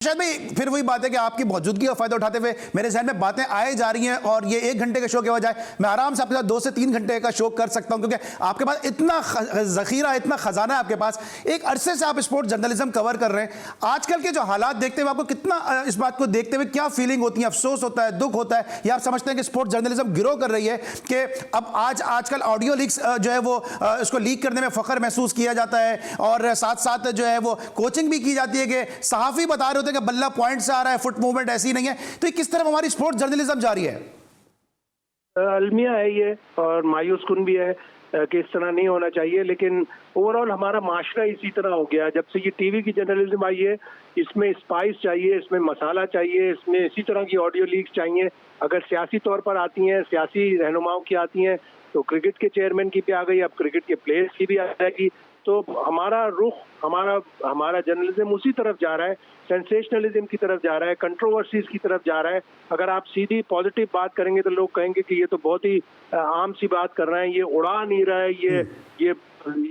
शायद भाई फिर वही बात है कि आपकी मौजूदगी का फायदा उठाते हुए मेरे जहन में बातें आए जा रही हैं और ये 1 घंटे के शो के बजाय मैं आराम से आपके साथ 2 से 3 घंटे का शो कर सकता हूं, क्योंकि आपके पास इतना जखीरा, इतना खजाना है आपके पास। एक अरसे से आप स्पोर्ट्स जर्नलिज्म कवर कर रहे हैं। आजकल के जो हालात देखते हुए आपको कितना, इस बात को देखते हुए क्या फीलिंग होती है? अफसोस होता है, दुख होता है, या आप समझते हैं कि स्पोर्ट्स जर्नलिज्म गिरो कर रही है कि अब आजकल ऑडियो लीक्स जो है वो उसको लीक करने में फख्र महसूस किया जाता है और साथ साथ जो है वो कोचिंग भी की जाती है कि सहाफ़ी बता रहे होते हैं कि बल्ला पॉइंट आ रहा है, फुट मूवमेंट ऐसी नहीं है। तो ये किस तरह हमारी स्पोर्ट्स जर्नलिज्म जा रही है? अलमिया है ये और मायूस कुन भी है कि इस तरह नहीं होना चाहिए, लेकिन ओवरऑल हमारा माशरा इसी तरह हो गया। जब से ये टीवी की जर्नलिज्म आई है, इसमें स्पाइस चाहिए, इसमें मसाला चाहिए, इसमें इसी तरह की ऑडियो लीक्स चाहिए। अगर सियासी तौर पर आती हैं, सियासी रहनुमाओं की आती हैं, तो क्रिकेट के चेयरमैन की भी आ गई, अब क्रिकेट के प्लेयर्स की भी आ जाएगी। तो हमारा रुख, हमारा जर्नलिज्म उसी तरफ जा रहा है, सेंसेशनलिज्म की तरफ जा रहा है, कंट्रोवर्सीज की तरफ जा रहा है। अगर आप सीधी पॉजिटिव बात करेंगे तो लोग कहेंगे कि ये तो बहुत ही आम सी बात कर रहे हैं, ये उड़ा नहीं रहा है, ये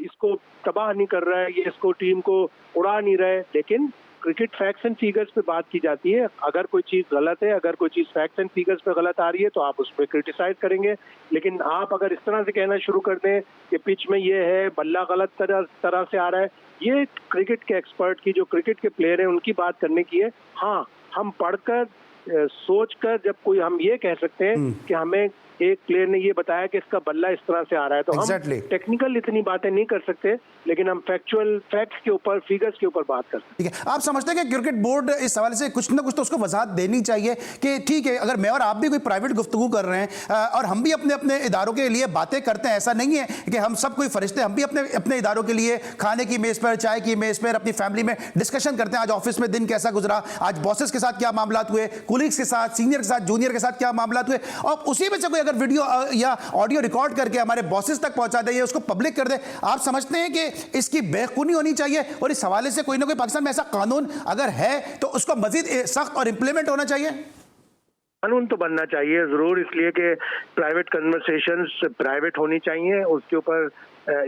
इसको तबाह नहीं कर रहा है, ये इसको टीम को उड़ा नहीं रहा है। लेकिन क्रिकेट फैक्ट्स एंड फिगर्स पे बात की जाती है। अगर कोई चीज गलत है, अगर कोई चीज फैक्ट्स एंड फिगर्स पे गलत आ रही है तो आप उस पर क्रिटिसाइज करेंगे। लेकिन आप अगर इस तरह से कहना शुरू कर दें कि पिच में ये है, बल्ला गलत तरह से आ रहा है, ये क्रिकेट के एक्सपर्ट की, जो क्रिकेट के प्लेयर हैं, उनकी बात करने की है। हाँ, हम पढ़कर सोचकर जब कोई हम ये कह सकते हैं कि हमें एक प्लेयर ने ये बताया कि इसका बल्ला इस तरह से आ रहा है, तो हम टेक्निकल इतनी बातें नहीं कर सकते, लेकिन हम फैक्चुअल फैक्ट्स के ऊपर, फिगर्स के ऊपर बात कर सकते हैं। ठीक है, आप समझते हैं कि क्रिकेट बोर्ड इस हवाले से कुछ ना कुछ तो उसको वजाहत देनी चाहिए कि ठीक है, अगर मैं और आप भी कोई प्राइवेट गुफ्तगू कर रहे हैं और हम भी अपने अपने इदारों के लिए बातें करते हैं, ऐसा नहीं है कि हम सब कोई फरिश्ते, हम भी अपने अपने इदारों के लिए खाने की मेज पर, चाय की मेज पर, अपनी फैमिली में डिस्कशन करते हैं। आज ऑफिस में दिन कैसा गुजरा, आज बॉसेस के साथ क्या मामला हुए, कुलीग्स के साथ, सीनियर के साथ, जूनियर के साथ क्या मामला हुए, और उसी में से कोई अगर वीडियो या ऑडियो रिकॉर्ड करके हमारे बॉसेस तक पहुंचा दे या उसको पब्लिक कर दे, आप समझते हैं कि इसकी बेखूनी होनी चाहिए? और इस हवाले से कोई ना कोई पाकिस्तान में ऐसा कानून अगर है तो उसको मजीद सख्त और इंप्लीमेंट होना चाहिए। कानून तो बनना चाहिए जरूर, इसलिए कि प्राइवेट कन्वर्सेशंस प्राइवेट होनी चाहिए, उसके ऊपर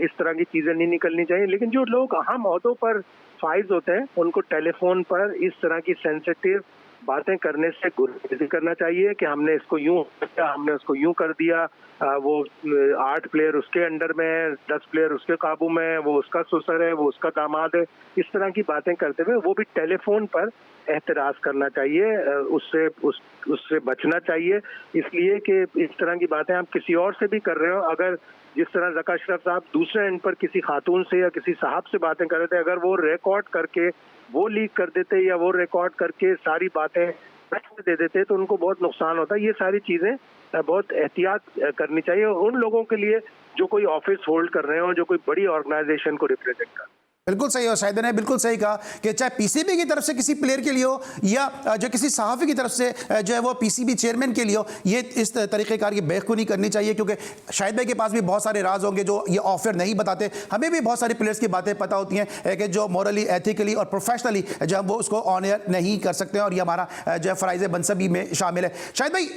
इस तरह की चीजें नहीं निकलनी चाहिए। लेकिन जो लोग अहम ओहदों पर फाइज होते हैं, उनको टेलीफोन पर इस तरह की सेंसिटिव बातें करने से गुरेज करना चाहिए कि हमने इसको यूं किया, हमने उसको यूं कर दिया, वो 8 प्लेयर उसके अंडर में है, 10 प्लेयर उसके काबू में है, वो उसका ससुर है, वो उसका दामाद है। इस तरह की बातें करते हुए वो भी टेलीफोन पर एहतराज करना चाहिए, उससे बचना चाहिए, इसलिए कि इस तरह की बातें आप किसी और से भी कर रहे हो। अगर जिस तरह ज़का अशरफ साहब दूसरे एंड पर किसी खातून से या किसी साहब से बातें कर रहे थे, अगर वो रिकॉर्ड करके वो लीक कर देते या वो रिकॉर्ड करके सारी बातें दे देते तो उनको बहुत नुकसान होता है। ये सारी चीज़ें बहुत एहतियात करनी चाहिए उन लोगों के लिए जो कोई ऑफिस होल्ड कर रहे हो, जो कोई बड़ी ऑर्गेनाइजेशन को रिप्रेजेंट कर। बिल्कुल सही हो, शाहिद ने बिल्कुल सही कहा कि चाहे पीसीबी की तरफ से किसी प्लेयर के लिए हो या जो किसी सहाफ़ी की तरफ से जो है वो पीसीबी चेयरमैन के लिए हो, ये इस तरीक़ेकार की बेखूनी करनी चाहिए, क्योंकि शाहिद भाई के पास भी बहुत सारे राज होंगे जो ये ऑफर नहीं बताते। हमें भी बहुत सारे प्लेयर्स की बातें पता होती हैं कि जो मॉरली, एथिकली और प्रोफेशनली जो हम वो उसको ऑन एयर नहीं कर सकते हैं, और ये हमारा जो है फ़राइज़ मनसबी में शामिल है। शाहिद भाई